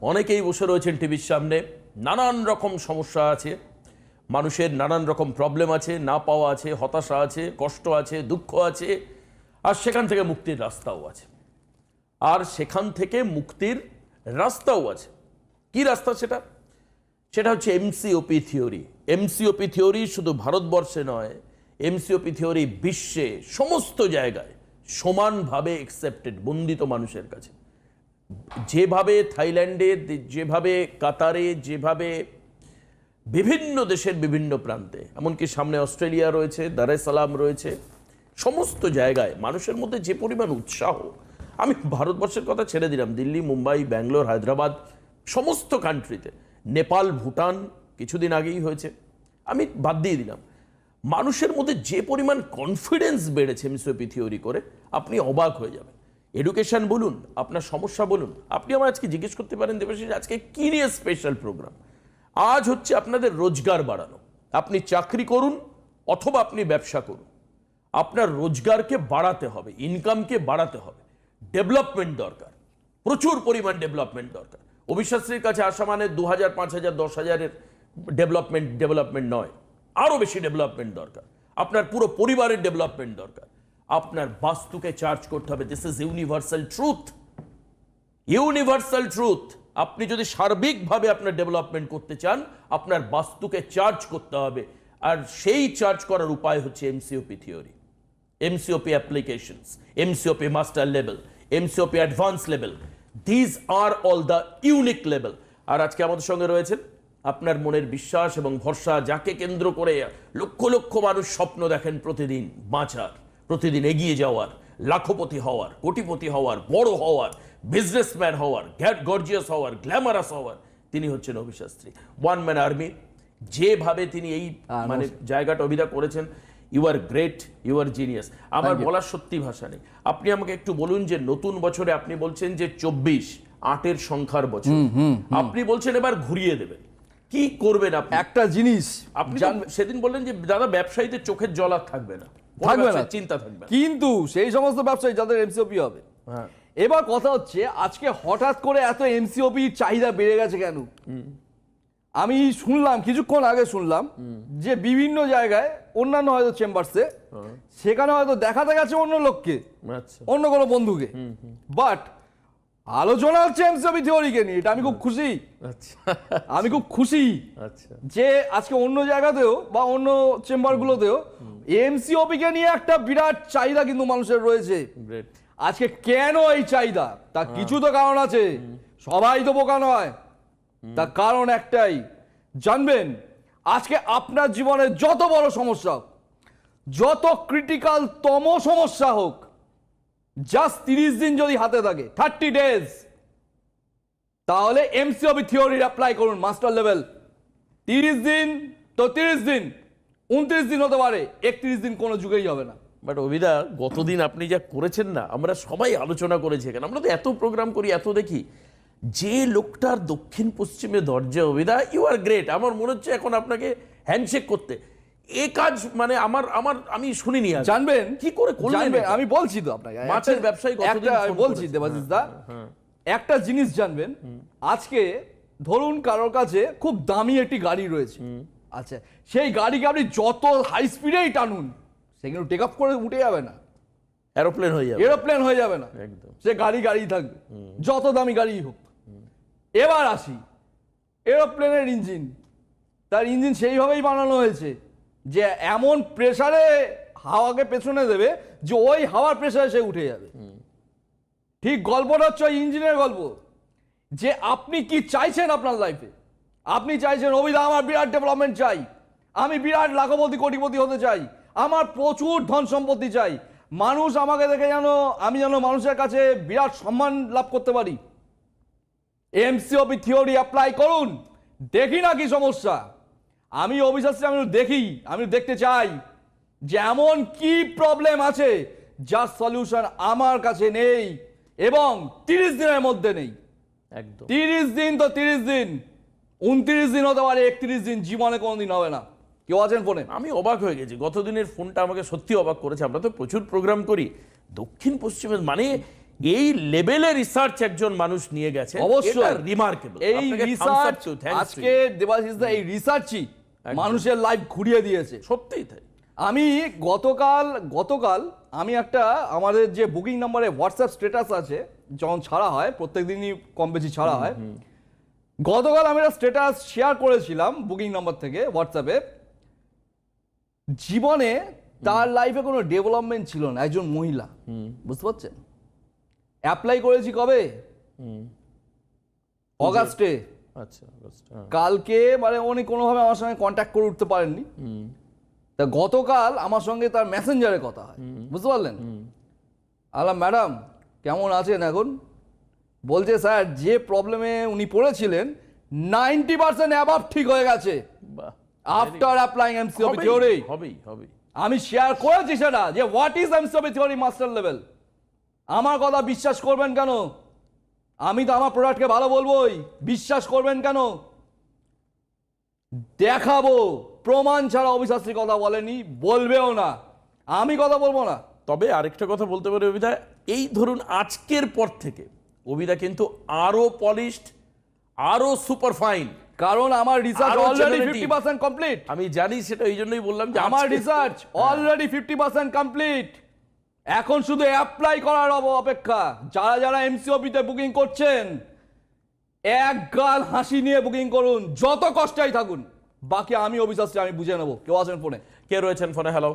অনেকেই বসে রয়েছেন টিভির সামনে, নানান রকম সমস্যা আছে, মানুষের নানান রকম প্রবলেম আছে, না পাওয়া আছে, হতাশা আছে, কষ্ট আছে, দুঃখ আছে, আর সেখান থেকে মুক্তির রাস্তাও আছে। কি রাস্তা সেটা? সেটা হচ্ছে এমসিওপি থিওরি। এমসিওপি থিওরি শুধু ভারতবর্ষে নয়, এমসিওপি থিওরি বিশ্বে সমস্ত জায়গায় সমানভাবে অ্যাকসেপ্টেড, বন্দিত মানুষের কাছে। যেভাবে থাইল্যান্ডে, যেভাবে কাতারে, যেভাবে বিভিন্ন দেশের বিভিন্ন প্রান্তে, এমনকি সামনে অস্ট্রেলিয়া রয়েছে, দার এস সালাম রয়েছে, সমস্ত জায়গায় মানুষের মধ্যে যে পরিমাণ উৎসাহ, আমি ভারতবর্ষের কথা ছেড়ে দিলাম, দিল্লি, মুম্বাই, ব্যাঙ্গালোর, হায়দ্রাবাদ, সমস্ত কান্ট্রিতে, নেপাল, ভুটান কিছুদিন আগেই হয়েছে, আমি বাদ দিয়ে দিলাম, মানুষের মধ্যে যে পরিমাণ কনফিডেন্স বেড়েছে এমসিওপি থিওরি করে, আপনি অবাক হয়ে যাবেন। এডুকেশন বলুন, আপনার সমস্যা বলুন, আপনি আমার আজকে জিজ্ঞেস করতে পারেন দেবাশিস আজকে কি নিয়ে স্পেশাল প্রোগ্রাম। আজ হচ্ছে আপনাদের রোজগার বাড়ানো। আপনি চাকরি করুন অথবা আপনি ব্যবসা করুন, আপনার রোজগারকে বাড়াতে হবে, ইনকামকে বাড়াতে হবে, ডেভেলপমেন্ট দরকার, প্রচুর পরিমাণ ডেভেলপমেন্ট দরকার। অবিশ্বাসীর কাছে আসা মানে 2000, 5000, 10,000-এর ডেভেলপমেন্ট নয়, আরো বেশি ডেভেলপমেন্ট দরকার। আপনার পুরো পরিবারের ডেভেলপমেন্ট দরকার। আপনার বাস্তুকে চার্জ করতে হবে। This is universal truth, universal truth. আপনি যদি সার্বিকভাবে আপনার ডেভেলপমেন্ট করতে চান, আপনার বাস্তুকে চার্জ করতে হবে, আর সেই চার্জ করার উপায় হচ্ছে MCOP theory, MCOP applications, MCOP master level, MCOP advance level. These are all the unique level. আর আজকে আমাদের সঙ্গে রয়েছেন আপনার মনের বিশ্বাস এবং ভরসা, যাকে কেন্দ্র করে লক্ষ লক্ষ মানুষ স্বপ্ন দেখেন প্রতিদিন বাঁচার, প্রতিদিন এগিয়ে যাওয়ার, লাখপতি হওয়ার, কোটিপতি হওয়ার, বড় হওয়ার, বিজনেসম্যান হওয়ার, গর্জিয়াস হওয়ার, গ্ল্যামারাস হওয়ার। তিনি হচ্ছেন Abhi Shastri, one man army. যেভাবে তিনি এই মানে জায়গাটা অভিধা করেছেন, you are great, you are genius. আমার বলার সত্যি ভাষা নেই। আপনি আমাকে একটু বলুন যে নতুন বছরে আপনি বলছেন যে 24 8-এর সংখ্যার বছর, আপনি বলছেন এবার ঘুরিয়ে দেবেন, কি করবেন আপনি? একটা জিনিস আপনি সেদিন বললেন যে দাদা ব্যবসায়ীদের চোখের জল আর থাকবে না, চিন্তা থাকবে, কিন্তু সেই সমস্ত ব্যবসায়ী যাদের এমসিওপি হবে। এবার কথা হচ্ছে আজকে হঠাৎ করে এত এমসিওপি চাহিদা বেড়ে গেছে কেন? আমি শুনলাম, কিছুক্ষণ আগে শুনলাম যে বিভিন্ন জায়গায় অন্যান্য হয়তো চেম্বারসে, সেখানে হয়তো দেখাতে গেছে অন্য লোককে, অন্য কোনো বন্ধুকে, বাট আলোচনা হচ্ছে এমসিওপি থিওরিকে নিয়ে। এটা আমি খুব খুশি, আমি খুব খুশি যে আজকে অন্য জায়গাতেও বা অন্য চেম্বারগুলোতেও এমসিওপি কে নিয়ে একটা বিরাট চাহিদা কিন্তু মানুষের রয়েছে। আজকে কেন এই চাহিদা? তার কিছু তো কারণ আছে, সবাই তো বোকা নয়। তার কারণ একটাই, জানবেন, আজকে আপনার জীবনে যত বড় সমস্যা হোক, যত ক্রিটিক্যাল তম সমস্যা হোক, জাস্ট 30 দিন যদি হাতে থাকে, 30 ডেজ, তাহলে এমসিওপি থিওরি অ্যাপ্লাই করুন মাস্টার লেভেল। 30 দিন তো 30 দিন, 29 দিন হতে পারে, 31 দিন কোনো যুগেই হবে না। বাট অভিদা, গতদিন আপনি যা করেছেন না, আমরা সবাই আলোচনা করেছি এখানে, আমরা তো এত প্রোগ্রাম করি, এত দেখি, যে লোকটার দক্ষিণ পশ্চিমে দরজা, অভিদা ইউ আর গ্রেট। আমার মনে হচ্ছে এখন আপনাকে হ্যান্ডশেক করতে। এই কাজ মানে আমি শুনিনি। জানবেন কি করে করলেন? আমি বলছি তো আপনাকে, মাছের ব্যবসায়ী বলছি দেবাশিস দা, একটা জিনিস জানবেন, আজকে ধরুন কারোর কাছে খুব দামি একটি গাড়ি রয়েছে, আচ্ছা, সেই গাড়িকে আপনি যত হাই স্পিডেই টানুন, সেখানে টেক অফ করে উঠে যাবে না, এরোপ্লেন হয়ে যাবে, এরোপ্লেন হয়ে যাবে না, একদম। সে গাড়ি থাকবে, যত দামি গাড়ি হোক। এবার আসি এরোপ্লেনের ইঞ্জিন, তার ইঞ্জিন সেইভাবেই বানানো হয়েছে যে এমন প্রেসারে হাওয়াকে পেছনে দেবে যে ওই হাওয়ার প্রেসারে সে উঠে যাবে। ঠিক গল্পটা হচ্ছে ওই ইঞ্জিনের গল্প, যে আপনি কি চাইছেন আপনার লাইফে। আপনি চাইছেন অভিদা আমার বিরাট ডেভেলপমেন্ট চাই, আমি বিরাট লাখপতি কোটিপতি হতে চাই, আমার প্রচুর ধন সম্পত্তি চাই, মানুষ আমাকে দেখে আমি যেন মানুষের কাছে বিরাট সম্মান লাভ করতে পারি। এমসিওপি থিওরি অ্যাপ্লাই করুন, দেখি না কি সমস্যা। আমি অবিশ্বাসী, আমি দেখতে চাই যে এমন কি প্রবলেম আছে যার সলিউশন আমার কাছে নেই এবং 30 দিনের মধ্যে নেই। একদম 30 দিন তো 30 দিন, 29 দিন হতে পারে, 31 দিন, জীবনে কোনোদিন হবে না। কেউ আছেন ফোনে? আমি অবাক হয়ে গেছি, গতদিনের ফোনটা আমাকে সত্যি অবাক করেছে। আমরা তো প্রচুর প্রোগ্রাম করি, দক্ষিণ পশ্চিমের মানে এই লেভেলে রিসার্চ একজন মানুষ নিয়ে গেছে, অবশ্যই রিমার্কেবল। এই রিসার্চ আজকে দেবাশিস দা এই রিসার্চই মানুষের লাইফ ঘুরিয়ে দিয়েছে। সত্যিই তাই। আমি গতকাল আমি একটা আমাদের যে বুকিং নাম্বারে হোয়াটসঅ্যাপ স্ট্যাটাস আছে, যখন ছাড়া হয় প্রত্যেকদিনই কম বেশি ছাড়া হয়, গতকাল আমি একটা স্ট্যাটাস শেয়ার করেছিলাম বুকিং নাম্বার থেকে হোয়াটসঅ্যাপে। জীবনে তার লাইফে কোনো ডেভেলপমেন্ট ছিল না, একজন মহিলা, বুঝতে পারছেন? অ্যাপ্লাই করেছি কবে? অগাস্টে। আচ্ছা, কালকে মানে উনি কোনোভাবে আমার সঙ্গে কন্ট্যাক্ট করে উঠতে পারেননি। তা গতকাল আমার সঙ্গে তার মেসেঞ্জারে কথা হয়, বুঝতে পারলেন? আলাম ম্যাডাম কেমন আছেন এখন? বলছে স্যার যে প্রবলেমে উনি পড়েছিলেন 90% অ্যাবাভ ঠিক হয়ে গেছে আফটার অ্যাপ্লাইং এমসিওপি থিওরি। হবেই। আমি শেয়ার করেছি সেটা, যে what is MCOP theory master level. আমার কথা বিশ্বাস করবেন কেন? আমি তো আমার প্রোডাক্টকে ভালো বলবোই, বিশ্বাস করবেন কেন? দেখাবো প্রমাণ ছাড়া। অবিশ্বাসী কথা বলেনি, বলবেও না, আমি কথা বলবো না। তবে আরেকটা কথা বলতে পারি অভিদা, এই ধরুন আজকের পর থেকে অভিদা কিন্তু আরো পলিশড, আরো সুপার ফাইন, কারণ আমার রিসার্চ আরো অলরেডি generative। 50% কমপ্লিট। আমি জানি সেটা, এই জন্যই বললাম যে আমার আজকে- রিসার্চ অলরেডি 50% কমপ্লিট। এখন শুধু অ্যাপ্লাই করার অপেক্ষা। যারা যারা এমসিওপি তে বুকিং করছেন, এক গাল হাসি নিয়ে বুকিং করুন, যত কষ্টেই থাকুন। বাকি আমি অবিশ্বাসী, আমি বুঝে নেবো। কেউ আছেন ফোনে? কে রয়েছেন ফোনে? হ্যালো,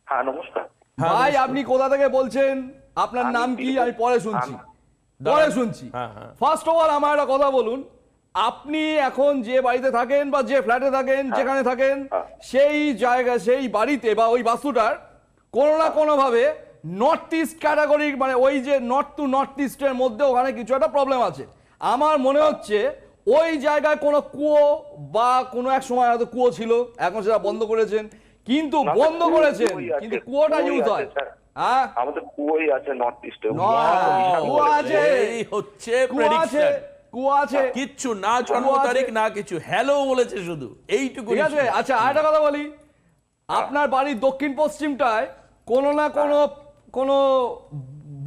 হ্যাঁ নমস্কার। ভাই আপনি কোথা থেকে বলছেন? আপনার আমি নাম কি? বীরভূম। আমি পরে শুনছি, দাঁড়ান। পরে শুনছি। হ্যাঁ। ফার্স্ট অফ অল আমার একটা কথা বলুন, আপনি এখন যে বাড়িতে থাকেন বা যে ফ্ল্যাটে থাকেন, যেখানে থাকেন, সেই জায়গা, সেই বাড়িতে বা ওই বাস্তুটার কোনো না কোনো ভাবে নর্থ ইস্ট ক্যাটাগরি, মানে ওই যে নর্থ টু নর্থ ইস্টের মধ্যে ওখানে কিছু একটা প্রবলেম আছে। আমার মনে হচ্ছে ওই জায়গায় কোনো কুয়ো বা কোনো এক সময় হয়তো কুয়ো ছিল, এখন সেটা বন্ধ করেছেন, কিন্তু না, বন্ধ কুয়ো- করেছেন, কুয়োই আছে, কিন্তু কুয়োটা কুয়োই ইউজ আছে, হয়। স্যার। হ্যাঁ, আমাদের কুয়োই আছে নর্থ ইস্টে। কুয়ো আছে, এই হচ্ছে কুয়ো আছে, prediction। কুয়ো আছে। কিচ্ছু না, জন্ম কুয়ো আছে। তারিখ না কিছু, হ্যালো বলেছে শুধু, এইটুকু। ঠিক আছে। আচ্ছা আরেকটা কথা বলি, আপনার বাড়ির দক্ষিণ পশ্চিমটায় কোনো না কোনো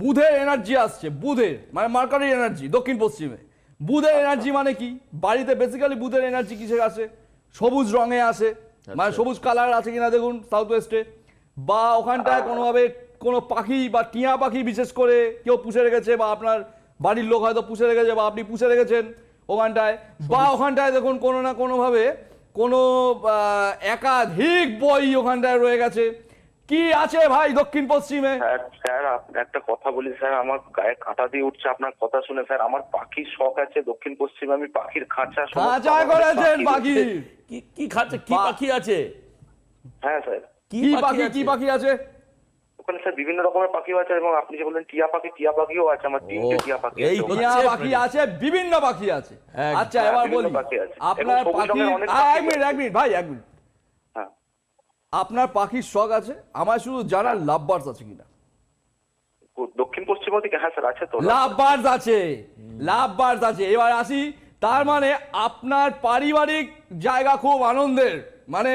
বুধের এনার্জি আসছে, বুধের মানে মার্কারির এনার্জি দক্ষিণ পশ্চিমে। বুধের এনার্জি মানে কি? বাড়িতে বেসিক্যালি বুধের এনার্জি কিসে আসে? সবুজ রঙে আসে, মানে সবুজ কালার আছে কিনা দেখুন সাউথ ওয়েস্টে, বা ওখানটায় কোনোভাবে কোনো পাখি বা টিয়া পাখি বিশেষ করে কেউ পুষে রেখেছে, বা আপনার বাড়ির লোক হয়তো পুষে রেখেছে, বা আপনি পুষে রেখেছেন ওখানটায়, বা ওখানটায় দেখুন কোনো না কোনোভাবে কোনো একাধিক বই ওখানটায় রয়ে গেছে। কি আছে ভাই দক্ষিণ পশ্চিমে? স্যার একটা কথা বলি স্যার, আমার গায়ে কাঁটা দিয়ে উঠছে আপনার কথা শুনে স্যার। আমার পাখির শখ আছে দক্ষিণ পশ্চিমে, আমি পাখির খাঁচা খাঁচায় করেছেন পাখি? কি খাচ্ছে? কি পাখি আছে? হ্যাঁ স্যার। কি পাখি আছে ওখানে স্যার বিভিন্ন রকমের পাখি আছে, এবং আপনি যে বললেন টিয়া পাখিও আছে, আমার 3টে টিয়া পাখি এই আছে ওখানে। টিয়া পাখি আছে, বিভিন্ন পাখি আছে। একদম। আচ্ছা এবার বিভিন্ন বলি, পাখি আছে। আপনার এবং সবুজ পাখি, রঙের অনেক পাখি এক মিনিট ভাই, এক মিনিট। হ্যাঁ, আপনার পাখির শখ আছে, আমার শুধু জানার লাভ বার্ডস আছে কিনা? দক্ষিণ পশ্চিম দিকে হ্যাঁ স্যার আছে তো। লাভ বার্ডস আছে, লাভ বার্ডস আছে। এবার আসি, তার মানে আপনার পারিবারিক জায়গা খুব আনন্দের, মানে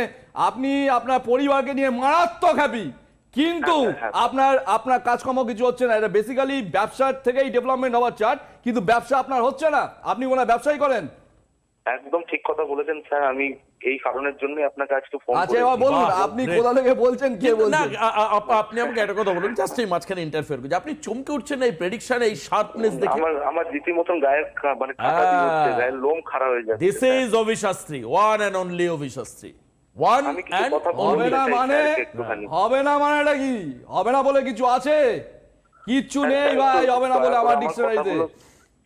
আপনি আপনার পরিবারকে নিয়ে মারাত্মক হ্যাপি, কিন্তু হ্যাঁ। আপনার কাজকর্ম কিছু হচ্ছে না। এটা বেসিক্যালি ব্যবসার থেকেই ডেভেলপমেন্ট হওয়ার চার্ট, কিন্তু ব্যবসা আপনার হচ্ছে না। আপনি কোনো ব্যবসাই করেন? একদম ঠিক কথা বলেছেন স্যার, আমি এই কারণের জন্যই আপনাকে আজকে ফোন আচ্ছা এবার বলুন, বাহ, আপনি great। কোথা থেকে বলছেন, কে না, বলছেন? আপনি আমাকে একটা কথা বলুন, জাস্ট এই মাঝখানে ইন্টারফেয়ার করছি। আপনি চমকে উঠছেন এই প্রেডিকশন, এই শার্পনেস দেখে। আমার রীতিমতন গায়ের মানে কাঁটা দিয়ে উঠছে, গায়ের লোম খাড়া হয়ে যাচ্ছে। This is Abhi Shastri, one and only Abhi Shastri, one আমি কিছু এন্ড কথা হবে বলতে না চাই মানে? স্যারকে একটুখানি। হবে না মানে এটা কি? হবে না বলে কিছু আছে? কিচ্ছু নেই স্যার, ভাই, একটু হবে না বলে দয়া আমার করে ডিকশনারিতে। কথাগুলো-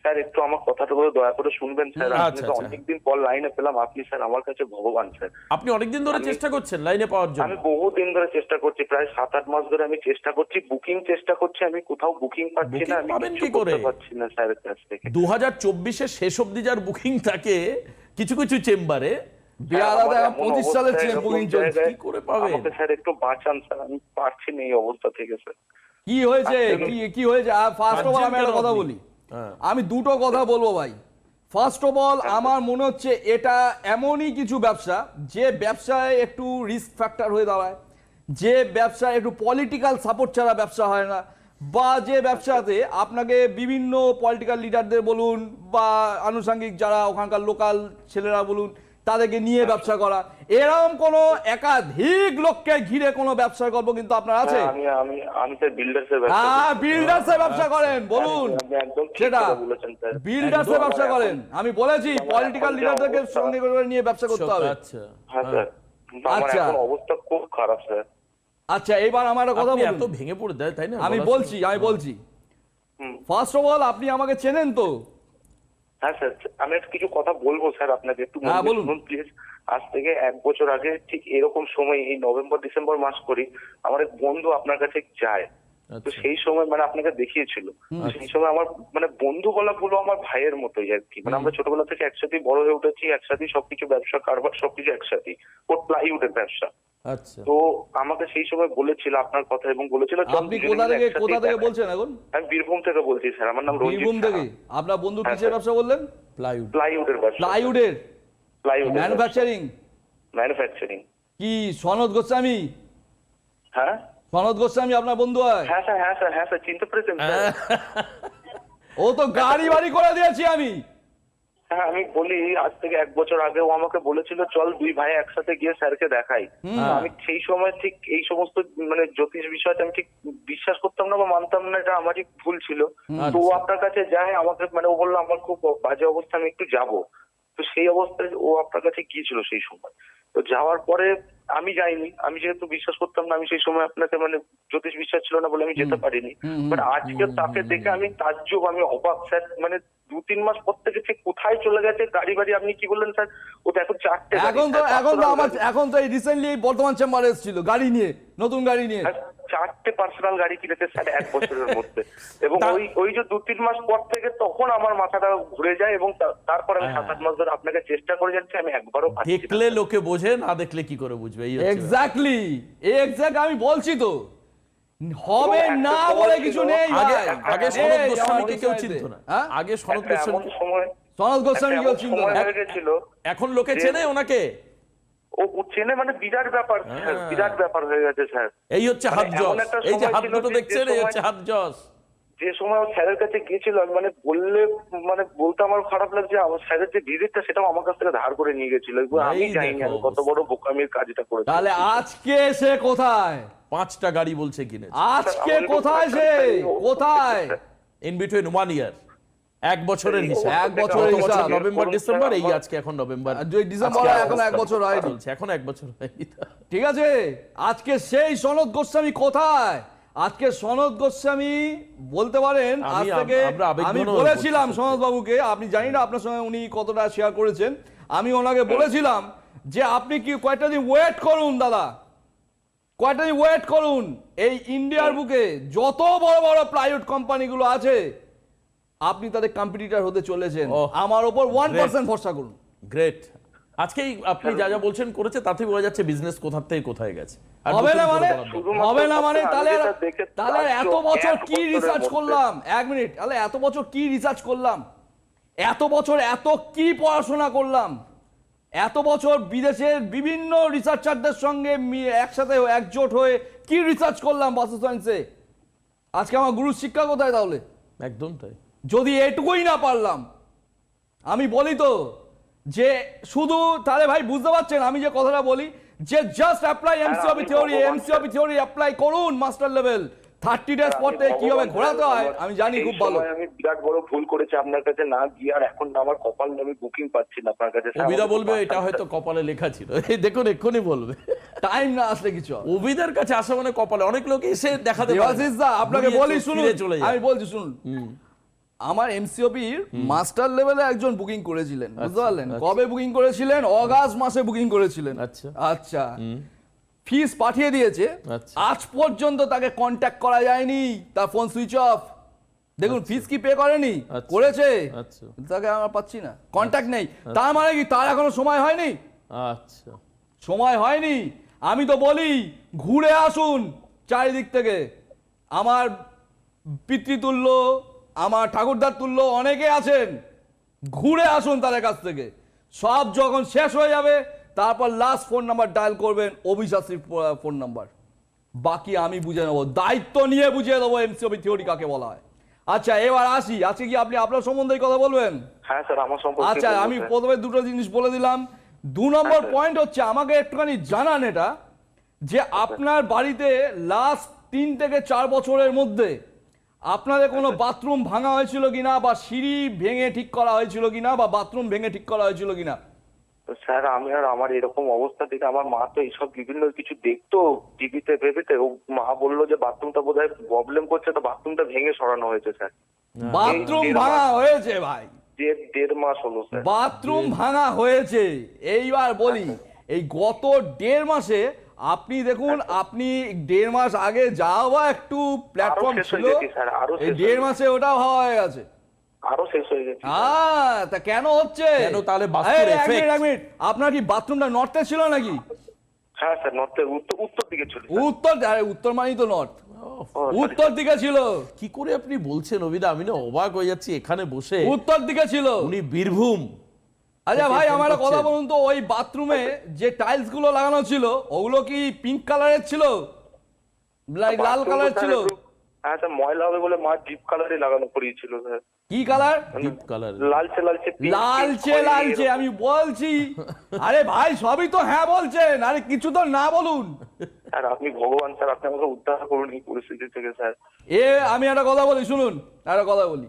স্যার একটু আমার কথাটা বলে দয়া করে শুনবেন স্যার। আচ্ছা, আপনি তো আচ্ছা। অনেকদিন পর লাইনে পেলাম, আপনি স্যার আমার কাছে ভগবান স্যার। আপনি অনেকদিন ধরে চেষ্টা করছেন লাইনে পাওয়ার জন্য। আমি বহুদিন ধরে চেষ্টা করছি, প্রায় 7-8 মাস ধরে আমি চেষ্টা করছি, বুকিং চেষ্টা করছি, আমি কোথাও বুকিং পাচ্ছি Booking না, আমি পাবেন কিছু কি করে? করতে পারছি না স্যারের কাছ থেকে। 2024-এর শেষ অব্দি যার বুকিং থাকে কিছু কিছু চেম্বারে, বিয়ালাদা আমার এমন 25 সালের অবস্থায়, বুকিং এরকম চলছে। জায়গায় কি করে পাবেন? আমাকে স্যার একটু বাঁচান স্যার, আমি পারছি না এই অবস্থা থেকে স্যার। কি হয়েছে? কি হয়েছে? ফার্স্ট অফ অল আমি একটা কথা আপনি? বলি, হ্যাঁ। আমি দুটো কথা বলবো ভাই। ফার্স্ট অফ অল আমার মনে হচ্ছে এটা এমনই কিছু ব্যবসা, যে ব্যবসায় একটু রিস্ক ফ্যাক্টর হয়ে দাঁড়ায়, যে ব্যবসায় একটু পলিটিক্যাল সাপোর্ট ছাড়া ব্যবসা হয় না। বা যে ব্যবসাতে আপনাকে বিভিন্ন পলিটিক্যাল লিডারদের বলুন বা আনুষঙ্গিক যারা ওখানকার লোকাল ছেলেরা বলুন তাদেরকে নিয়ে ব্যবসা করা, এরকম কোনো একাধিক লোককে ঘিরে কোনো ব্যবসার গল্প কিন্তু আপনার আছে? হ্যাঁ, আমি স্যার বিল্ডার্সের হ্যাঁ, বিল্ডার্সের ব্যবসা করেন, বলুন আপনি একদম ঠিক সেটা। কথা বলেছেন স্যার। বিল্ডার্সের ব্যবসা করেন, আমি বলেছি পলিটিক্যাল লিডারদেরকে সঙ্গে করে নিয়ে ব্যবসা করতে হবে। আচ্ছা হ্যাঁ স্যার, কিন্তু আমার আচ্ছা। এখন অবস্থা খুব খারাপ স্যার। আচ্ছা, এবার আমার একটা কথা আপনি বলুন। এত ভেঙে পড়ে দেয় তাই না? আমি বলার বলছি হুম। ফার্স্ট অফ অল আপনি আমাকে চেনেন তো? হ্যাঁ স্যার, আমি একটু কিছু কথা বলবো স্যার আপনাকে, একটু মন হ্যাঁ, দিয়ে বলুন। শুনুন প্লিজ। আজ থেকে 1 বছর আগে ঠিক এরকম সময়, এই নভেম্বর ডিসেম্বর মাস করি, আমার এক বন্ধু আপনার কাছে যায়। তো আচ্ছা। সেই সময় মানে আপনাকে দেখিয়েছিল, সেই সময় আমার মানে বন্ধু বলা পুরো আমার ভাইয়ের মতোই আর কি। মানে আমরা ছোটবেলা থেকে একসাথেই বড় হয়ে উঠেছি, একসাথেই সবকিছু ব্যবসা কারবার সবকিছু একসাথেই, ওর প্লাইউডের ব্যবসা। আচ্ছা তো আমাকে সেই সময় বলেছিল আপনার কথা এবং বলেছিল চল আপনি দুজনে কোথা মিলে থেকে একসাথেই দেখাই। বলছেন এখন? আমি বীরভূম থেকে বলছি স্যার, আমার নাম রঞ্জিত বীরভূম থেকে? সাহা। আপনার বন্ধু হ্যাঁ, কিসের স্যার। ব্যবসা বললেন? প্লাইউড। প্লাইউডের ব্যবসা। প্লাইউডের প্লাইউডের ম্যানুফ্যাকচারিং? ম্যানুফ্যাকচারিং। কি সনদ গোস্বামী? হ্যাঁ সনদ গোস্বামী আপনার বন্ধু হয়? হ্যাঁ স্যার, হ্যাঁ স্যার, হ্যাঁ স্যার, চিনতে পেরেছেন স্যার? ও তো গাড়ি বাড়ি করে দিয়েছি আমি। হ্যাঁ, আমি বলি আজ থেকে 1 বছর আগে ও আমাকে বলেছিল চল দুই ভাই একসাথে গিয়ে স্যারকে দেখাই। আমি সেই সময় ঠিক এই সমস্ত মানে জ্যোতিষ বিষয়তে আমি ঠিক বিশ্বাস করতাম না বা মানতাম না, এটা আমারই ভুল ছিল। তো ও আপনার কাছে যায়, আমাকে মানে ও বললো আমার খুব বাজে অবস্থা, আমি একটু যাব। তো সেই অবস্থায় ও আপনার কাছে গিয়েছিল সেই সময়। তো যাওয়ার পরে আমি যাইনি, আমি যেহেতু বিশ্বাস করতাম না, আমি সেই সময় আপনাকে মানে জ্যোতিষ বিশ্বাস ছিল না বলে আমি যেতে পারিনি। বাট আজকে তাকে দেখে আমি তাজ্জব, আমি অবাক স্যার। মানে 2-3 মাস পর থেকে ঠিক কোথায় চলে গেছে গাড়ি বাড়ি। আপনি কি বললেন স্যার? ও তো এখন 4টে গাড়ি, এখন তো স্যার, এখন তো personal আমার গাড়ি। এখন তো এই রিসেন্টলি বর্তমান চেম্বারে এসেছিল গাড়ি নিয়ে, নতুন গাড়ি নিয়ে। আর 4টে পার্সোনাল গাড়ি কিনেছে স্যার 1 বছরের মধ্যে। এবং ওই যে 2-3 মাস পর থেকে তখন আমার মাথাটা ঘুরে যায় এবং তারপর আমি 7-8 মাস ধরে আপনাকে চেষ্টা করে যাচ্ছি, আমি একবারও পাচ্ছি না। দেখলে লোকে বোঝে, না দেখলে কি করে বুঝবে? এই হচ্ছে ব্যাপার। এক্স্যাক্টলি, এক্স্যাক্ট আমি বলছি তো, হবে এবং একটা না সময় বলে ছিল, কিছু নেই আগে ভাই। আগে নেই, সনদ আমার গোস্বামীকে কেউ বিষয়তে। চিনতো না। হ্যাঁ? আগে সনদ একটা এমন গোস্বামী, সময়, সনদ গোস্বামী একটা কেউ এমন চিনতো সময় না। হয়ে গেছিল, এখন লোকে চেনে ওনাকে। ও চেনে মানে বিরাট ব্যাপার স্যার, হ্যাঁ। বিরাট ব্যাপার হয়ে গেছে স্যার। এই হচ্ছে মানে হাত এমন জস, একটা এই যে সময় হাত ছিল দুটো যে দেখছেন, এই সময়- হচ্ছে হাত জস। যে সময় ও স্যারের কাছে গিয়েছিল, আমি মানে বললে মানে বলতে আমার খারাপ লাগছে, আমার স্যারের যে ভিজিটটা সেটাও আমার কাছ থেকে ধার করে নিয়ে গেছিল। আমি এই জানি দেখো আমি কত বড় বোকামির কাজটা করেছি। তাহলে আজকে সে কোথায়? 5টা গাড়ি বলছে কিনে। আজকে আমাদের কোথায় সে? কোথায়? ইন বিটুইন 1 ইয়ার, 1 বছরের হিসাব। 1 বছরের গত বছর হিসাব। নভেম্বর ডিসেম্বর, এই আজকে এখন নভেম্বর, আর দুই ডিসেম্বর আজকে এখন 1 বছর হয়নি। চলছে, এখন 1 বছর হয়নি। ঠিক আছে, আজকে সেই সনদ গোস্বামী কোথায়? আজকে সনদ গোস্বামী বলতে পারেন আজ থেকে আমরা আবেগঘন আমি হয়ে বলেছিলাম পড়ছি। সনদ বাবুকে, আপনি জানি না আপনার সঙ্গে উনি কতটা শেয়ার করেছেন, আমি ওনাকে বলেছিলাম যে আপনি কি কয়েকটা দিন ওয়েট করুন দাদা, কয়েকটা দিন ওয়েট করুন। এই ইন্ডিয়ার বুকে যত বড় বড় প্লাইউড কোম্পানিগুলো আছে আপনি তাদের কম্পিটিটর হতে চলেছেন, ওহ, আমার ওপর 1% great. ভরসা করুন। গ্রেট। আজকেই আপনি যা যা বলছেন করেছে, তাতে বোঝা যাচ্ছে বিজনেস কোথা থেকে কোথায় গেছে। আর হবে নতুন না করে মানে বলার দরকার নেই। শুধুমাত্র হবে না মানে আমি তাহলে যেটা দেখে তাহলে এত তাজ্জব, বছর 1 কি বছরের রিসার্চ মধ্যে। করলাম? 1 মিনিট, তাহলে এত বছর কি রিসার্চ করলাম? এত বছর এত কি পড়াশোনা করলাম? এত বছর বিদেশের বিভিন্ন রিসার্চারদের সঙ্গে একসাথে একজোট হয়ে কি রিসার্চ করলাম বাস্তু সায়েন্সে? আজকে আমার গুরু শিক্ষা কোথায় তাহলে? একদম তাই। যদি এটুকুই না পারলাম, আমি বলি তো যে শুধু, তাহলে ভাই বুঝতে পারছেন আমি যে কথাটা বলি যে জাস্ট অ্যাপ্লাই এমসিওপি আমি থিওরি, ভগবান, এমসিওপি থিওরি অ্যাপ্লাই করুন মাস্টার লেভেল। 30 ডেজ পর থেকে কিভাবে ঘোরাতে হয় আমি জানি খুব ভালো। আমি বিরাট বড় ভুল করেছি আপনার কাছে না গিয়ে, আর এখন আমার কপাল আমি বুকিং পাচ্ছি না আপনার কাছে। অভিদা বলবে এটা হয়তো কপালে লেখা ছিল। এই দেখুন এক্ষুনি বলবে। টাইম না আসলে কিছু হবে। অভিদার কাছে আসা মানে কপালে। অনেক লোক এসে দেখাতে পারে না। দেবাশিস দা, আপনাকে ঘুরিয়ে বলি চোখ শুনুন, ফিরে চলে যায়। আমি বলছি শুনুন, আমার এমসিওপির মাস্টার লেভেলে একজন বুকিং করেছিলেন, বুঝতে পারলেন? কবে বুকিং করেছিলেন? অগাস্ট মাসে বুকিং করেছিলেন। আচ্ছা। আচ্ছা, ফিস পাঠিয়ে দিয়েছে, আচ্ছা। আজ পর্যন্ত তাকে কন্ট্যাক্ট করা যায়নি, তার ফোন সুইচ অফ। দেখুন ফিস কি পে করেনি, আচ্ছা। করেছে, আচ্ছা। তাকে আমরা পাচ্ছি না, কন্ট্যাক্ট নেই। তার মানে কি তার এখনো সময় হয়নি? আচ্ছা। সময় হয়নি। আমি তো বলি ঘুরে আসুন চারিদিক থেকে। আমার পিতৃতুল্য, আমার ঠাকুরদার তুল্য অনেকে আছেন, ঘুরে আসুন তাদের কাছ থেকে। সব যখন শেষ হয়ে যাবে তারপর লাস্ট ফোন নাম্বার ডায়াল করবেন, অভিশাস্ত্রীর ফোন নাম্বার। বাকি আমি বুঝে নেবো, দায়িত্ব নিয়ে বুঝিয়ে দেবো এমসিওপি থিওরি কাকে বলা হয়। আচ্ছা এবার আসি, আজকে কি আপনি আপনার সম্বন্ধে কথা বলবেন? হ্যাঁ স্যার, আমার সম্পর্কে আচ্ছা বলবো, আমি স্যার। প্রথমে দুটো জিনিস বলে দিলাম। 2 নম্বর স্যার। পয়েন্ট হচ্ছে আমাকে একটুখানি জানান এটা, যে আপনার বাড়িতে লাস্ট 3 থেকে 4 বছরের মধ্যে আপনাদের কোনো বাথরুম ভাঙা হয়েছিল কিনা, বা সিঁড়ি ভেঙে ঠিক করা হয়েছিল কিনা, বা বাথরুম ভেঙে ঠিক করা হয়েছিল কিনা? তো স্যার আমি আর আমার এরকম অবস্থা দেখে আমার মা তো এইসব বিভিন্ন কিছু দেখতো টিভিতে ভেবেতে, ও মা বললো যে বাথরুমটা বোধহয় প্রবলেম করছে, তো বাথরুমটা ভেঙে সরানো হয়েছে স্যার। বাথরুম এই ভাঙা হয়েছে ভাই, 1.5 মাস হলো স্যার। বাথরুম ভাঙা হয়েছে। এইবার বলি, এই গত 1.5 মাসে আপনি দেখুন, আপনি 1.5 মাস আগে যাওয়া একটু প্ল্যাটফর্ম শেষ হয়ে ছিল, গেছে স্যার, আরো এই শেষ 1.5 মাসে ওটাও হওয়া হয়ে গেছে। আরো শেষ হয়ে গেছে। তা কেন হচ্ছে? কেন তাহলে বাস্তুর এই, এক effect? মিনিট, এক মিনিট, আপনার কি বাথরুমটা নর্থে ছিল নাকি? হ্যাঁ স্যার, নর্থের উত্তর দিকে ছিল স্যার। উত্তর, আরে উত্তর মানেই তো নর্থ, ও, sorry, উত্তর দিকে ছিল, কি করে আপনি বলছেন অভিদা, আমি না অবাক হয়ে যাচ্ছি এখানে বসে। উত্তর দিকে ছিল। উনি বীরভূম। আচ্ছা ভাই ফোন আমার একটা কথা করছেন। বলুন তো, ওই বাথরুমে যে টাইলস গুলো লাগানো ছিল ওগুলো কি পিঙ্ক কালারের ছিল, লাল বাথরুম তো কালারের স্যার ছিল? একটু- হ্যাঁ স্যার, ময়লা হবে বলে মা ডিপ কালারে লাগানো করিয়েছিল স্যার। কি কালার? Deep colour. লালচে লালচে pink, লালচে খয়েরি লালচে, এরকম। আমি বলছি। আরে ভাই সবই তো হ্যাঁ বলছেন, আরে কিছু তো না বলুন। স্যার আপনি ভগবান স্যার, আপনি আমাকে উদ্ধার করুন এই পরিস্থিতি থেকে স্যার। আমি একটা কথা বলি শুনুন, একটা কথা বলি।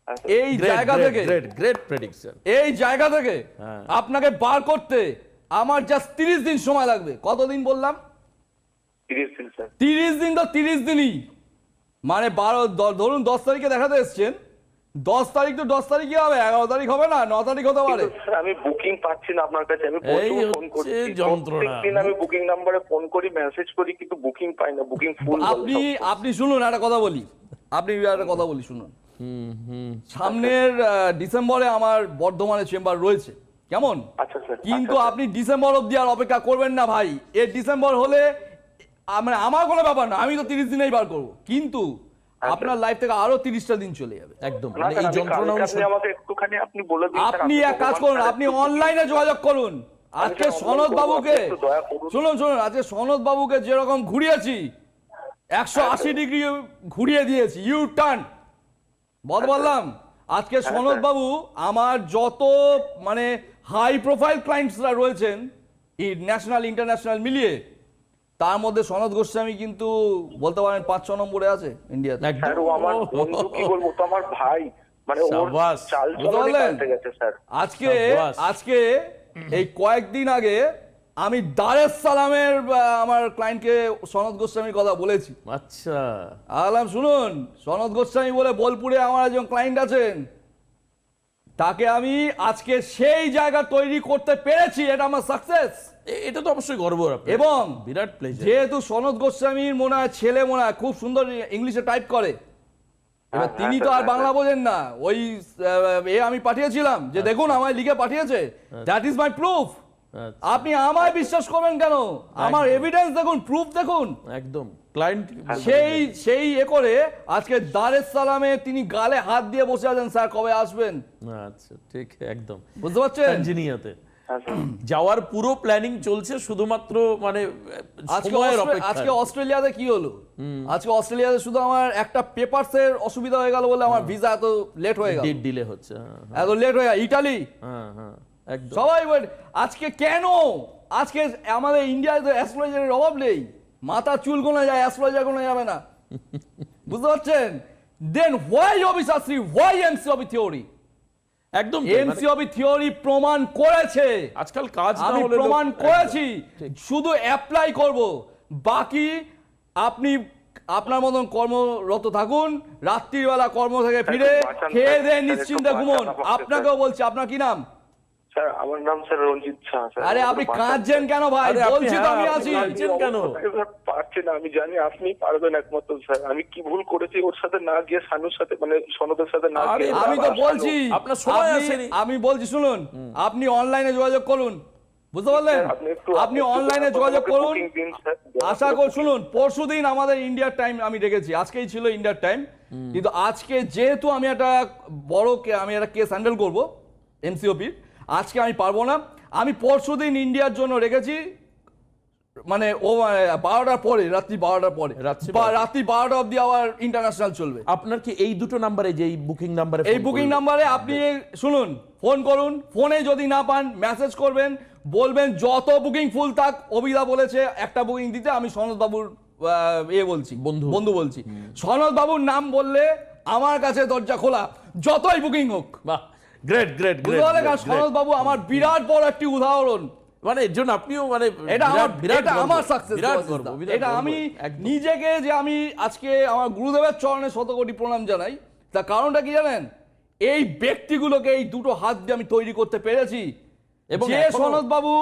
হ্যাঁ, স্যার। এই জায়গা থেকে, গ্রেট প্রেডিকশন। এই জায়গা থেকে হ্যাঁ। আপনাকে বার করতে আমার জাস্ট 30 দিন সময় লাগবে। কতদিন বললাম? 30 দিন স্যার। 30 দিন তো 30 দিনই, মানে ধরুন 10 তারিখে দেখাতে এসছেন, 10 তারিখ তো 10 তারিখই হবে, 11 তারিখ হবে না, 9 তারিখ হতে পারে। কিন্তু স্যার আমি বুকিং পাচ্ছি না আপনার কাছে, আমি এই প্রচুর ফোন হচ্ছে করছি, যন্ত্রণা। প্রত্যেকদিন আমি বুকিং নাম্বারে ফোন করি, মেসেজ করি, কিন্তু বুকিং পাই না, বুকিং ফুল। আপনি শুনুন একটা কথা বলি, একটা কথা বলি শুনুন। সামনের ডিসেম্বরে আমার বর্ধমানে চেম্বার রয়েছে, কেমন? আচ্ছা স্যার। কিন্তু আপনি ডিসেম্বর অবধি আর অপেক্ষা করবেন না ভাই। এই ডিসেম্বর হলে মানে আমার কোনো ব্যাপার না, আমি তো 30 দিনেই বার করবো, কিন্তু আপনার লাইফ থেকে আরো 30টা দিন চলে যাবে। একদম না মানে স্যার, এই আমি যন্ত্রণা কালকে আপনি আমাকে একটুখানি আপনি বলে দিন স্যার, আপনি এক কাজ ভগবান করুন, স্যার, আপনি একটু অনলাইনে যোগাযোগ করুন। আজকে স্যার সনদ online বাবুকে, করবো, একটু দয়া করুন। শুনুন শুনুন, আজকে সনদ বাবুকে যেরকম ঘুরিয়েছি, 180 ডিগ্রি ঘুরিয়ে দিয়েছি, ইউ টার্ন বললাম। আজকে সনদ বাবু আমার যত মানে হাই প্রোফাইল ক্লায়েন্টসরা রয়েছেন ন্যাশনাল ইন্টারন্যাশনাল মিলিয়ে, তার মধ্যে সনদ গোস্বামী কিন্তু বলতে পারেন 5-6 নম্বরে আছে ইন্ডিয়াতে। স্যার ও আমার বন্ধু, কি বলবো, তো আমার ভাই, মানে ওর সাবাস। চাল বুঝতে চলনই পারলেন? পাল্টে গেছে স্যার। আজকে সাব্বাস। আজকে এই কয়েকদিন আগে আমি দারেস সালামের আমার ক্লায়েন্টকে সনদ গোস্বামীর কথা বলেছি। আচ্ছা আলাম শুনুন, সনদ গোস্বামী বলে বোলপুরে আমার একজন ক্লায়েন্ট আছেন, তাকে আমি আজকে সেই জায়গা তৈরি করতে পেরেছি, এটা আমার সাকসেস। এটা তো অবশ্যই গর্ব আপনার। এবং বিরাট প্লেজার। যেহেতু সনদ গোস্বামীর মনে হয় ছেলে, মনে হয় খুব সুন্দর ইংলিশে টাইপ করে, এবার হ্যাঁ, তিনি তো হ্যাঁ, আর বাংলা হ্যাঁ। বোঝেন না, ওই আমি পাঠিয়েছিলাম যে দেখুন আমায় লিখে পাঠিয়েছে, দ্যাট ইজ মাই প্রুফ। আচ্ছা, আপনি আমায় বিশ্বাস করবেন কেন? আমার এভিডেন্স দেখুন, প্রুফ দেখুন। একদম ক্লায়েন্ট সেই করে আজকে দারেস সালামে তিনি গালে হাত দিয়ে বসে আছেন, স্যার কবে আসবেন? আচ্ছা ঠিক একদম বুঝতে পারছেন? তানজানিয়াতে হ্যাঁ স্যার। যাওয়ার পুরো প্ল্যানিং চলছে, শুধুমাত্র মানে আজকে সময়ের আজকে অপেক্ষা। অস্ট্রেলিয়াতে কি হলো? আজকে অস্ট্রেলিয়াতে শুধু আমার একটা পেপারসের অসুবিধা হয়ে গেল বলে আমার ভিসা এত লেট হয়ে গেল, ডেট ডিলে হচ্ছে। হ্যাঁ, এত লেট হয়ে গেল। ইটালি হ্যাঁ হ্যাঁ একদম। সবাই আজকে কেন? আজকে আমাদের ইন্ডিয়ায় তো অ্যাস্ট্রোলজারের অভাব নেই, মাথা চুল গোনা যায়, অ্যাস্ট্রোলজার গোনা যাবে না। বুঝতে পারছেন? Then why Ravi Shastri, why MCOP theory? একদম তাই, মানে এমসিওপি থিওরি প্রমাণ করেছে, আজকাল কাজ না আমি হলে প্রমাণ লোক- করেছি, ঠিক। শুধু অ্যাপ্লাই করব। বাকি আপনি আপনার মতন কর্মরত থাকুন, রাত্রিবেলা কর্ম থেকে ফিরে বাঁচান, খেয়ে দিয়ে স্যার, নিশ্চিন্তে একটু ঘুমোন। বাঁচান আমাকে, আপনাকেও বলছি, আপনার কি নাম? স্যার আমার নাম স্যার রঞ্জিত শাহ স্যার। আরে আমাকে আপনি বাঁচান, কাঁদছেন স্যার। কেন ভাই? আরে আপনি- বলছি তো হ্যাঁ, আমি আপনি আছি। কাঁদছেন কেন? এবার পারছি না, আমি জানি আপনি পারবেন একমাত্র স্যার। আমি কি ভুল করেছি ওর সাথে না গিয়ে, সানুর সাথে, মানে সনদের সাথে না আরে গিয়ে? আমি তো বাবা, বলছি আপনার সময় আপনি- আসেনি। আমি বলছি শুনুন, আপনি অনলাইনে যোগাযোগ করুন, বুঝতে পারলেন? আপনি অনলাইনে যোগাযোগ করুন। বুকিং দিন স্যার। আশা করি শুনুন, পরশুদিন আমাদের ইন্ডিয়ার টাইম আমি রেখেছি, আজকেই ছিল ইন্ডিয়ার টাইম, কিন্তু আজকে যেহেতু আমি একটা আমি একটা কেস হ্যান্ডেল করব এমসিওপির, আজকে আমি পারবো না। আমি পরশুদিন ইন্ডিয়ার জন্য রেখেছি মানে 12টার পরে, রাত্রি 12টার পরে, রাত্রি বা রাত্রি 12টা অবধি আবার ইন্টারন্যাশনাল চলবে। আপনার কি এই দুটো নাম্বারে, যে এই বুকিং নাম্বারে, এই বুকিং নাম্বারে আপনি শুনুন, ফোন করুন, ফোনে যদি না পান মেসেজ করবেন, বলবেন যত বুকিং ফুল থাক, অভিদা বলেছে একটা বুকিং দিতে, আমি সনদ বাবুর বলছি, বন্ধু বলছি, সনদ বাবুর নাম বললে আমার কাছে দরজা খোলা, যতই বুকিং হোক। বাহ, গ্রেট গ্রেট গ্রেট। সনদ বাবু আমার বিরাট বড় একটি উদাহরণ, মানে এর জন্য আপনিও মানে এটা আমার বিরাট আমার সাকসেস, এটা আমি নিজেকে যে আমি আজকে আমার গুরুদেবের চরণে শতকোটি প্রণাম জানাই। তার কারণটা কি জানেন? এই ব্যক্তিগুলোকে এই দুটো হাত দিয়ে আমি তৈরি করতে পেরেছি। এবং যে সনদ বাবু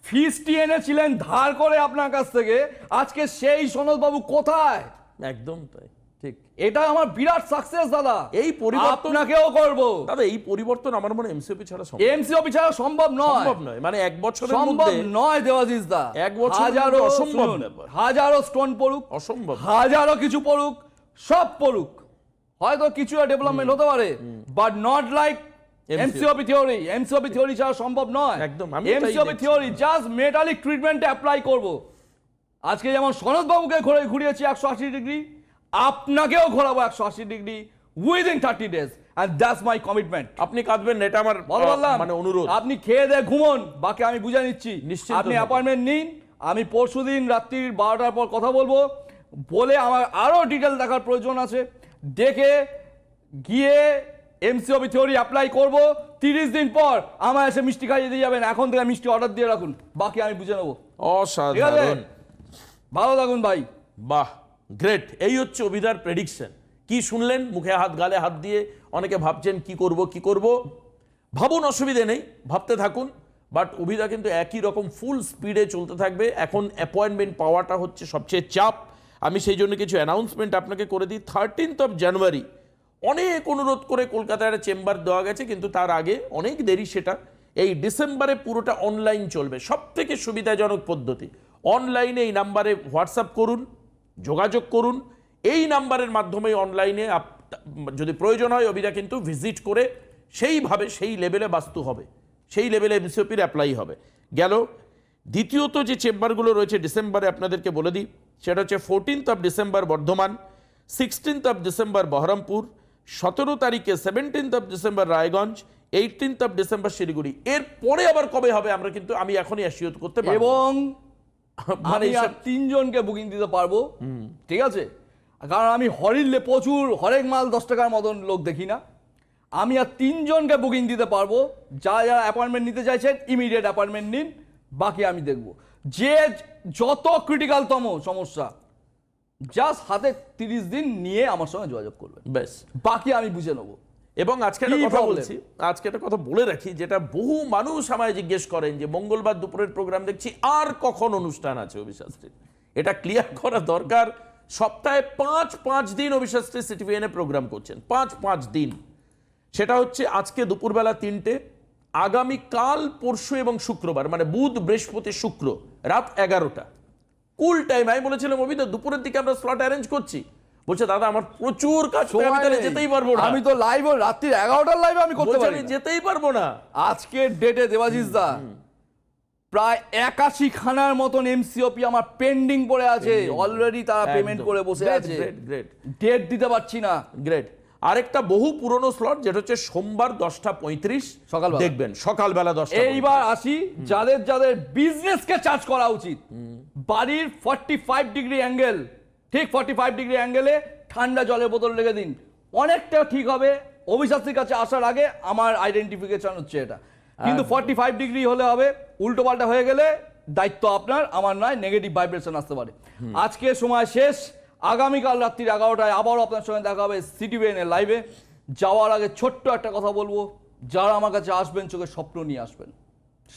ফিসটি এনেছিলেন ধার করে আপনার কাছ থেকে, আজকে সেই সনদ বাবু কোথায়? একদম তাই, ঠিক। এটা আমার বিরাট সাকসেস দাদা। এই পরিবর্তন আপনাকেও করব দাদা, এই পরিবর্তন আমার মনে এমসিওপি ছাড়া সম্ভব, এমসিওপি ছাড়া সম্ভব নয়, সম্ভব নয়। মানে এক বছরের সম্ভব মধ্যে নয় দেবাশিস দা, এক বছর অসম্ভব ব্যাপার। হাজারো স্টোন পড়ুক, অসম্ভব, হাজারো কিছু পড়ুক, সব পড়ুক, হয়তো কিছু ডেভেলপমেন্ট হতে পারে, but not like MCOP theory. MCOP theory ছাড়া সম্ভব নয়। একদম, এমসিওপি থিওরি জাস্ট মেটালিক ট্রিটমেন্টে অ্যাপ্লাই করব। আজকে যেমন সনদ বাবুকে ঘুরিয়েছি 180 ডিগ্রি, আপনাকেও ঘোরাবো 180 degree within 30 days, and that's my commitment. আপনি কাঁদবেন না, এটা আমার মানে অনুরোধ। আপনি খেয়ে দিয়ে ঘুমন, বাকি আমি বুঝে নিচ্ছি। আপনি অ্যাপয়েন্টমেন্ট নিন, আমি পরশুদিন রাত্রি 12টার পর কথা বলবো, বলে আমার আরো ডিটেল দেখার প্রয়োজন আছে, দেখে গিয়ে এমসিওপি থিওরি অ্যাপ্লাই করব। 30 দিন পর আমার এসে মিষ্টি খাইয়ে দিয়ে যাবেন, এখন থেকে মিষ্টি অর্ডার দিয়ে রাখুন, বাকি আমি বুঝে নেবো। অসাধারণ, ভালো থাকুন ভাই। বাহ, গ্রেট। এই হচ্ছে অভিদার প্রেডিকশন। কি শুনলেন? মুখে হাত, গালে হাত দিয়ে অনেকে ভাবছেন কি করব কি করব, ভাবুন, অসুবিধে নেই, ভাবতে থাকুন। বাট অভিদা কিন্তু একই রকম ফুল স্পিডে চলতে থাকবে। এখন অ্যাপয়েন্টমেন্ট পাওয়াটা হচ্ছে সবচেয়ে চাপ। আমি সেই জন্য কিছু অ্যানাউন্সমেন্ট আপনাকে করে দিই। 13 জানুয়ারি অনেক অনুরোধ করে কলকাতায় একটা চেম্বার দেওয়া গেছে, কিন্তু তার আগে অনেক দেরি সেটা। এই ডিসেম্বরে পুরোটা অনলাইন চলবে, সব থেকে সুবিধাজনক পদ্ধতি। অনলাইনে এই নাম্বারে হোয়াটসঅ্যাপ করুন, যোগাযোগ করুন। এই নাম্বারের মাধ্যমে অনলাইনে যদি প্রয়োজন হয়, অভিদা কিন্তু ভিজিট করে সেইভাবে সেই লেভেলে বাস্তু হবে, সেই লেভেলে এমসিওপির অ্যাপ্লাই হবে। গেল। দ্বিতীয়ত যে চেম্বারগুলো রয়েছে ডিসেম্বরে আপনাদেরকে বলে দিই, সেটা হচ্ছে 14 ডিসেম্বর বর্ধমান, 16 ডিসেম্বর বহরমপুর, 17 তারিখে 17 ডিসেম্বর রায়গঞ্জ, 18 ডিসেম্বর শিলিগুড়ি। এরপরে আবার কবে হবে আমরা কিন্তু আমি এখনই অ্যাসিওর করতে পারবো। এবং মানে 3 জনকে বুকিং দিতে পারবো, ঠিক আছে? কারণ আমি হরিলে প্রচুর হরেক মাল 10 টাকার মতন লোক দেখি না। আমি আর 3 জনকে বুকিং দিতে পারবো, যারা অ্যাপয়েন্টমেন্ট নিতে চাইছেন ইমিডিয়েট অ্যাপয়েন্টমেন্ট নিন, বাকি আমি দেখব। যে যত ক্রিটিক্যাল তম সমস্যা, জাস্ট হাতে 30 দিন নিয়ে আমার সঙ্গে যোগাযোগ করবেন, ব্যাস, বাকি আমি বুঝে নেবো। এবং আজকে একটা কথা বলছি, আজকে একটা কথা বলে রাখি, যেটা বহু মানুষ আমায় জিজ্ঞেস করেন যে মঙ্গলবার দুপুরের প্রোগ্রাম দেখছি, আর কখন অনুষ্ঠান আছে অভিশাস্ত্রীর? এটা ক্লিয়ার করা দরকার। সপ্তাহে 5 দিন অভিশাস্ত্রী সিটিভিএনে প্রোগ্রাম করছেন, 5 দিন। সেটা হচ্ছে আজকে দুপুরবেলা 3টে, আগামী কাল, পরশু এবং শুক্রবার, মানে বুধ, বৃহস্পতি, শুক্র রাত 11টা, কুল টাইম। আমি বলেছিলাম অভিদা দুপুরের দিকে আমরা স্লট অ্যারেঞ্জ করছি, বলছে দাদা আমার প্রচুর কাজ, আমি তাহলে যেতেই পারবো না। আমি তো লাইভ রাত্রি 11টার লাইভ আমি করতে পারি, আমি যেতেই পারবো না। আজকের ডেটে দেবাশিস দা প্রায় 81 খানার মতন এমসিওপি আমার পেন্ডিং পড়ে আছে, অলরেডি তারা পেমেন্ট করে বসে আছে, ডেট দিতে পারছি না। গ্রেট। আরেকটা বহু পুরনো স্লট, যেটা হচ্ছে সোমবার 10:35 সকালবেলা, দেখবেন সকালবেলা 10টা। এইবার আসি যাদের যাদের বিজনেসকে চার্জ করা উচিত, বাড়ির 45 ডিগ্রি অ্যাঙ্গেল, ঠিক 45 ডিগ্রি অ্যাঙ্গেলে ঠান্ডা জলের বোতল রেখে দিন, অনেকটা ঠিক হবে। অভিশাস্ত্রীর কাছে আসার আগে আমার আইডেন্টিফিকেশন হচ্ছে এটা, কিন্তু 45 ডিগ্রি হলে হবে। উল্টো পাল্টা হয়ে গেলে দায়িত্ব আপনার, আমার নয়, নেগেটিভ ভাইব্রেশন আসতে পারে। আজকে সময় শেষ, আগামীকাল রাত্রি 11টায় আবারও আপনার সঙ্গে দেখা হবে সিটিভিএনের লাইভে। যাওয়ার আগে ছোট্ট একটা কথা বলবো, যারা আমার কাছে আসবেন চোখে স্বপ্ন নিয়ে আসবেন,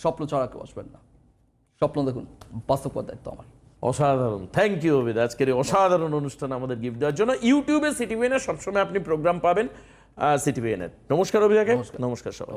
স্বপ্ন ছাড়া কেউ আসবেন না। স্বপ্ন দেখুন, বাস্তব করার দায়িত্ব আমার। অসাধারণ, থ্যাংক ইউ অভিদা আজকের এই অসাধারণ অনুষ্ঠান আমাদের গিফট দেওয়ার জন্য। ইউটিউবে সিটিভিএনের সবসময় আপনি প্রোগ্রাম পাবেন সিটিভিএনের। নমস্কার অভিদাকে, নমস্কার সবাই।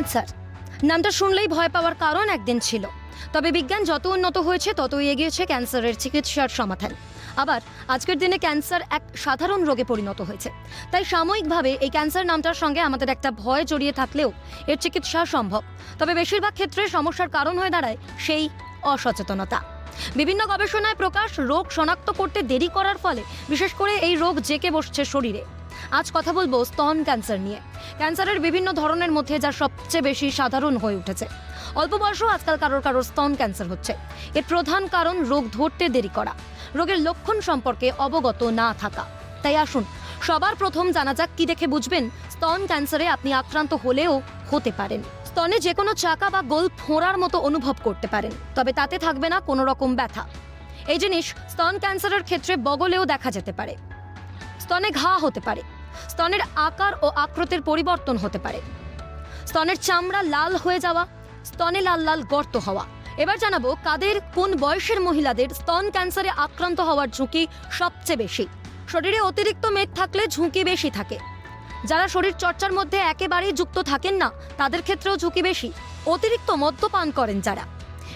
ক্যান্সার নামটা শুনলেই ভয় পাওয়ার কারণ একদিন ছিল, তবে বিজ্ঞান যত উন্নত হয়েছে ততই এগিয়েছে ক্যান্সারের চিকিৎসার সমাধান। আবার আজকের দিনে ক্যান্সার এক সাধারণ রোগে পরিণত হয়েছে, তাই সাময়িকভাবে এই ক্যান্সার নামটার সঙ্গে আমাদের একটা ভয় জড়িয়ে থাকলেও এর চিকিৎসা সম্ভব। তবে বেশিরভাগ ক্ষেত্রে সমস্যার কারণ হয়ে দাঁড়ায় সেই অসচেতনতা। বিভিন্ন গবেষণায় প্রকাশ, রোগ শনাক্ত করতে দেরি করার ফলে বিশেষ করে এই রোগ জেঁকে বসছে শরীরে। আজ কথা বলবো স্তন ক্যান্সার নিয়ে, ক্যান্সারের বিভিন্ন ধরনের মধ্যে যা সবচেয়ে বেশি সাধারণ হয়ে উঠেছে। অল্প বয়সেও আজকাল কারোর স্তন ক্যান্সার হচ্ছে। এর প্রধান কারণ রোগ ধরতে দেরি করা, রোগের লক্ষণ সম্পর্কে অবগত না থাকা। তাই আসুন সবার প্রথম জানা যাক কি দেখে বুঝবেন স্তন ক্যান্সারে আপনি আক্রান্ত হলেও হতে পারেন। স্তনে যে কোনো চাকা বা গোল ফোঁড়ার মতো অনুভব করতে পারেন, তবে তাতে থাকবে না কোনো রকম ব্যথা। এই জিনিস স্তন ক্যান্সারের ক্ষেত্রে বগলেও দেখা যেতে পারে। স্তনে ঘা হতে পারে, স্তনের আকার ও আকৃতির পরিবর্তন হতে পারে, স্তনের চামড়া লাল হয়ে যাওয়া, স্তনে লাল লাল গর্ত হওয়া। এবার জানাবো কাদের, কোন বয়সের মহিলাদের স্তন ক্যান্সারে আক্রান্ত হওয়ার ঝুঁকি সবচেয়ে বেশি। শরীরে অতিরিক্ত মেদ থাকলে ঝুঁকি বেশি থাকে। যারা শরীর চর্চার মধ্যে একেবারেই যুক্ত থাকেন না তাদের ক্ষেত্রেও ঝুঁকি বেশি। অতিরিক্ত মদ্যপান করেন যারা,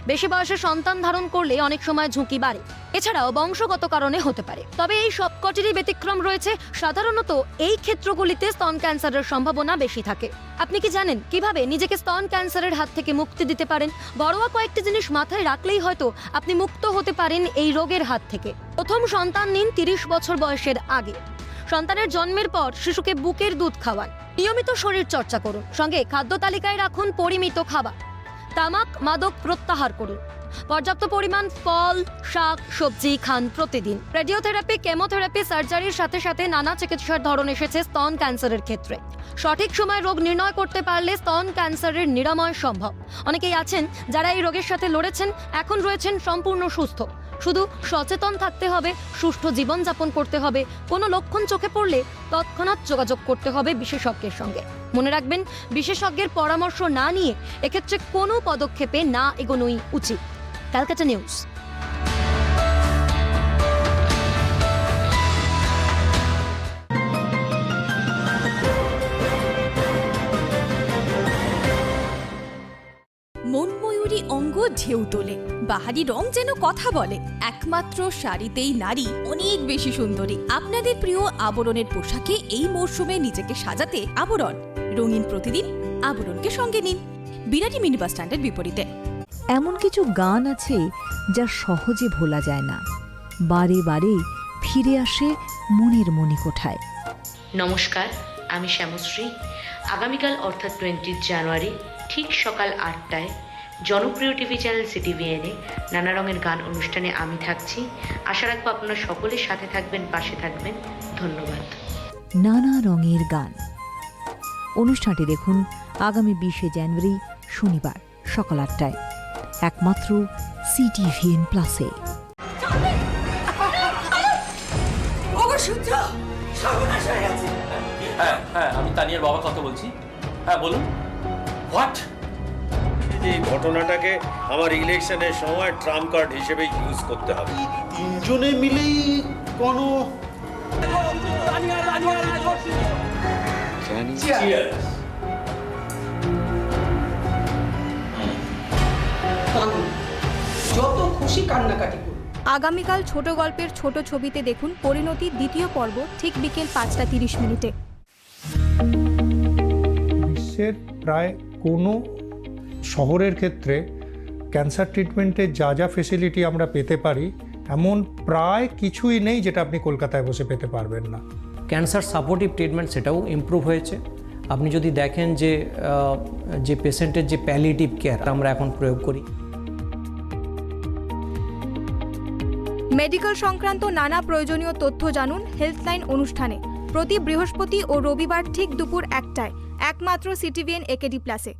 বেশি বয়সে সন্তান ধারণ করলে অনেক সময় ঝুঁকি বাড়ে। এছাড়াও বংশগত কারণে হতে পারে। তবে এই সবকটিরই ব্যতিক্রম রয়েছে। সাধারণত এই ক্ষেত্রগুলিতে স্তন ক্যান্সারের সম্ভাবনা বেশি থাকে। আপনি কি জানেন কিভাবে নিজেকে স্তন ক্যান্সারের হাত থেকে মুক্তি দিতে পারেন? ঘরোয়া কয়েকটি জিনিস মাথায় রাখলেই হয়তো আপনি মুক্ত হতে পারেন এই রোগের হাত থেকে। প্রথম সন্তান নিন 30 বছর বয়সের আগে। সন্তানের জন্মের পর শিশুকে বুকের দুধ খাওয়ান। নিয়মিত শরীর চর্চা করুন। সঙ্গে খাদ্য তালিকায় রাখুন পরিমিত খাবার। তামাক মাদক প্রত্যাহার করুন। পর্যাপ্ত পরিমাণ ফল, শাক, সবজি খান প্রতিদিন। রেডিওথেরাপি, কেমোথেরাপি, সার্জারির সাথে সাথে নানা চিকিৎসার ধরন এসেছে স্তন ক্যান্সারের ক্ষেত্রে। সঠিক সময় রোগ নির্ণয় করতে পারলে স্তন ক্যান্সারের নিরাময় সম্ভব। অনেকেই আছেন যারা এই রোগের সাথে লড়েছেন, এখন রয়েছেন সম্পূর্ণ সুস্থ। শুধু সচেতন থাকতে হবে, সুষ্ঠু জীবনযাপন করতে হবে। কোনো লক্ষণ চোখে পড়লে তৎক্ষণাৎ যোগাযোগ করতে হবে বিশেষজ্ঞের সঙ্গে। মনে রাখবেন, বিশেষজ্ঞের পরামর্শ না নিয়ে এক্ষেত্রে কোনো পদক্ষেপে না এগোনোই উচিত। ক্যালকাটা নিউজ। মনময়ূরী অঙ্গ ঢেউ তোলে, বাহারি রং যেন কথা বলে। একমাত্র শাড়িতেই নারী অনেক বেশি সুন্দরী। আপনাদের প্রিয় আবরণের পোশাকে এই মরশুমে নিজেকে সাজাতে আবরণ। রঙিন প্রতিদিন আবরণকে সঙ্গে নিন। বিরাটি মিনি বাস স্ট্যান্ডের বিপরীতে। এমন কিছু গান আছে যা সহজে ভোলা যায় না, বারে বারে ফিরে আসে মনের মণিকোঠায়। নমস্কার, আমি শ্যামশ্রী। আগামীকাল অর্থাৎ 20 জানুয়ারি ঠিক সকাল 8টায় জনপ্রিয় টিভি চ্যানেল সিটিভিএনে নানা রঙের গান অনুষ্ঠানে আমি থাকছি। আশা রাখবো আপনারা সকলের সাথে থাকবেন, পাশে থাকবেন। ধন্যবাদ। নানা রঙের গান অনুষ্ঠানটি দেখুন আগামী 20 জানুয়ারি শনিবার সকাল 8টায়, একমাত্র সিটিভিএন প্লাসে। হ্যাঁ হ্যাঁ, আমি তানিয়ার বাবা কথা বলছি। হ্যাঁ বলুন। হোয়াট? এই ঘটনাটাকে আমার ইলেকশনের সময় ট্রাম্প কার্ড হিসেবে ইউজ করতে হবে। তিনজনে মিলেই কোনো যত খুশি কান্নাকাটি করুন। আগামীকাল ছোট গল্পের ছোট ছবিতে দেখুন পরিণতি দ্বিতীয় পর্ব ঠিক বিকেল 5:30 বিশ্বের প্রায় কোনো শহরের ক্ষেত্রে ক্যান্সার ট্রিটমেন্টের যা যা ফেসিলিটি আমরা পেতে পারি এমন প্রায় কিছুই নেই যেটা আপনি কলকাতায় বসে পেতে পারবেন না। ক্যান্সার সাপোর্টিভ ট্রিটমেন্ট সেটাও ইমপ্রুভ হয়েছে। আপনি যদি দেখেন যে পেশেন্টের যে প্যালিয়েটিভ কেয়ার আমরা এখন প্রয়োগ করি। মেডিকেল সংক্রান্ত নানা প্রয়োজনীয় তথ্য জানুন হেলথলাইন অনুষ্ঠানে প্রতি বৃহস্পতি ও রবিবার ঠিক দুপুর 1টায়, একমাত্র সিটিভিএন একেডি প্লাসে।